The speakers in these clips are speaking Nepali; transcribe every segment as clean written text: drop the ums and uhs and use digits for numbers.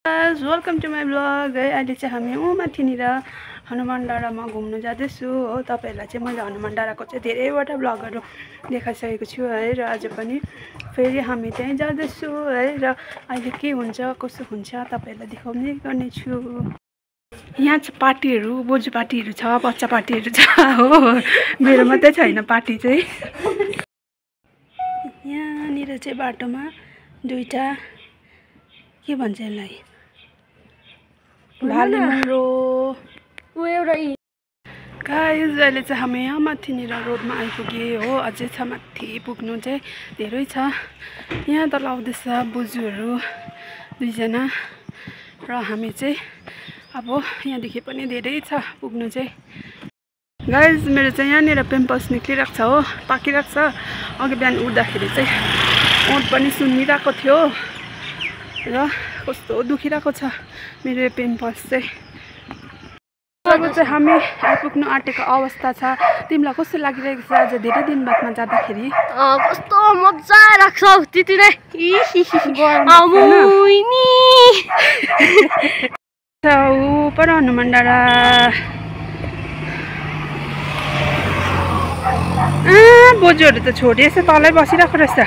वेलकम टु माई ब्लग है। अहिले चाहिँ हामी माथिनिर हनुमान डाँडामा घुम्नु जाँदैछु हो। तपाईँहरूलाई चाहिँ मैले हनुमान डाँडाको चाहिँ धेरैवटा ब्लगहरू देखाइसकेको छु है। र आज पनि फेरि हामी त्यहीँ जाँदैछु है। र अहिले के हुन्छ कसो हुन्छ तपाईँहरूलाई देखाउने गर्नेछु। यहाँ चाहिँ पार्टीहरू बोजू पार्टीहरू छ, बच्चा पार्टीहरू छ हो। मेरो मात्रै छैन पार्टी चाहिँ। यहाँनिर चाहिँ बाटोमा दुईवटा के भन्छ यसलाई भालेमुङ्रो एउटा गाइस। अहिले चाहिँ हामी यहाँ माथिनिर रोडमा आइपुगे हो। अझै छ माथि पुग्नु चाहिँ धेरै छ। यहाँ त लाउँदैछ बोजूहरू दुईजना र हामी चाहिँ अब यहाँदेखि पनि धेरै छ पुग्नु चाहिँ। गाइस मेरो चाहिँ यहाँनिर पिम्पल्स निक्लिरहेको छ हो, पाकिरहेको छ। अघि बिहान उठ्दाखेरि चाहिँ ओठ पनि सुन्निरहेको थियो र कस्तो दुखिरहेको छ मेरो पिम्पल्स चाहिँ। अब चाहिँ हामी आइपुग्नु आँटेको अवस्था छ। तिमीलाई कस्तो लागिरहेको छ आज धेरै दिन बादमा जाँदाखेरि? कस्तो मजा लाग्छ त्यति नै। पर हनुमान डाँडा बोजूहरू त छोडी यसो तलै बसिरहेको रहेछ।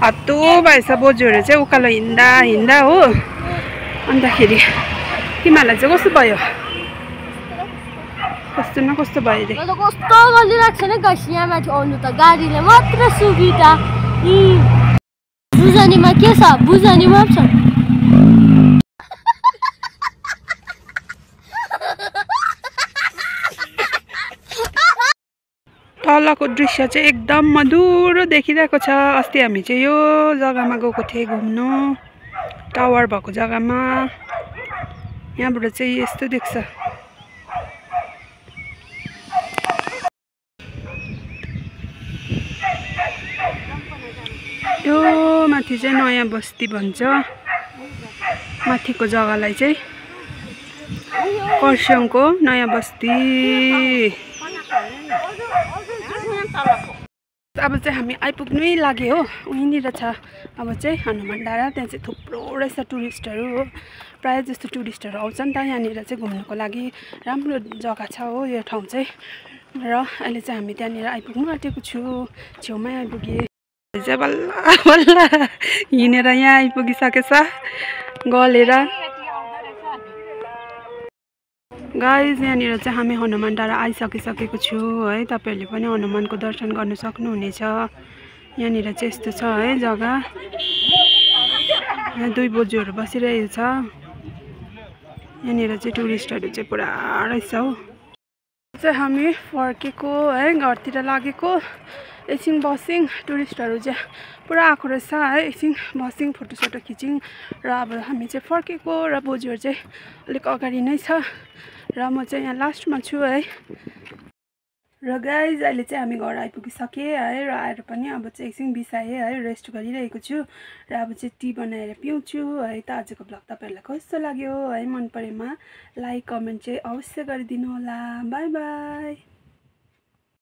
हत्तु भएछ बोजूहरू चाहिँ उकालो हिँड्दा हिँड्दा हो। अन्तखेरि तिमीहरूलाई चाहिँ कस्तो भयो? कस्तो न कस्तो भयो रे? कस्तो गलिरहेको छ नि गाइस। यहाँ माथि आउनु त गाडीले मात्र सुविधा। बुझानीमा के छ? बुझानीमा छ। तलको दृश्य चाहिँ एकदम मधुरो देखिरहेको छ। अस्ति हामी चाहिँ यो जग्गामा गएको थियौँ घुम्नु, टावर भएको जग्गामा। यहाँबाट चाहिँ यस्तो देख्छ। यो माथि चाहिँ नयाँ बस्ती भन्छ। माथिको जग्गालाई चाहिँ खरसाङको नयाँ बस्ती। अब चाहिँ हामी आइपुग्नै लाग्यो हो। उहीँनिर छ अब चाहिँ हनुमान डाँडा। त्यहाँ चाहिँ थुप्रो रहेछ टुरिस्टहरू हो। प्रायः जस्तो टुरिस्टहरू आउँछ नि त यहाँनिर चाहिँ घुम्नुको लागि। राम्रो जग्गा छ हो यो ठाउँ चाहिँ। र अहिले चाहिँ हामी त्यहाँनिर आइपुग्नु आँटेको छु, छेउमै आइपुगेँ चाहिँ। बल्ल बल्ल हिँडेर यहाँ आइपुगिसकेछ गलेर। गाइस यहाँनिर चाहिँ हामी हनुमान डाँडा आइसकिसकेको छु है। तपाईँहरूले पनि हनुमानको दर्शन गर्नु सक्नुहुनेछ। यहाँनिर चाहिँ यस्तो छ है जग्गा। यहाँ दुई बोजूहरू बसिरहेको छ। यहाँनिर चाहिँ टुरिस्टहरू चाहिँ पुरा रहेछ हो। चाहिँ हामी फर्केको है, घरतिर लागेको। एकछिन बस्यौँ, टुरिस्टहरू चाहिँ पुरा आएको रहेछ है। एकछिन बस्यौँ, फोटोसोटो खिच्यौँ र अब हामी चाहिँ फर्केको। र बोजूहरू चाहिँ अलिक अगाडि नै छ र म चाहिँ यहाँ लास्टमा छु है। र गाइज अहिले चाहिँ हामी घर आइपुगिसकेँ है। र आएर पनि अब चाहिँ एकछिन बिसाएँ है, रेस्ट गरिरहेको छु। र अब चाहिँ टी बनाएर पिउँछु है। त आजको ब्लग तपाईँहरूलाई कस्तो लाग्यो है? मन परेमा लाइक कमेन्ट चाहिँ अवश्य गरिदिनु होला। By by.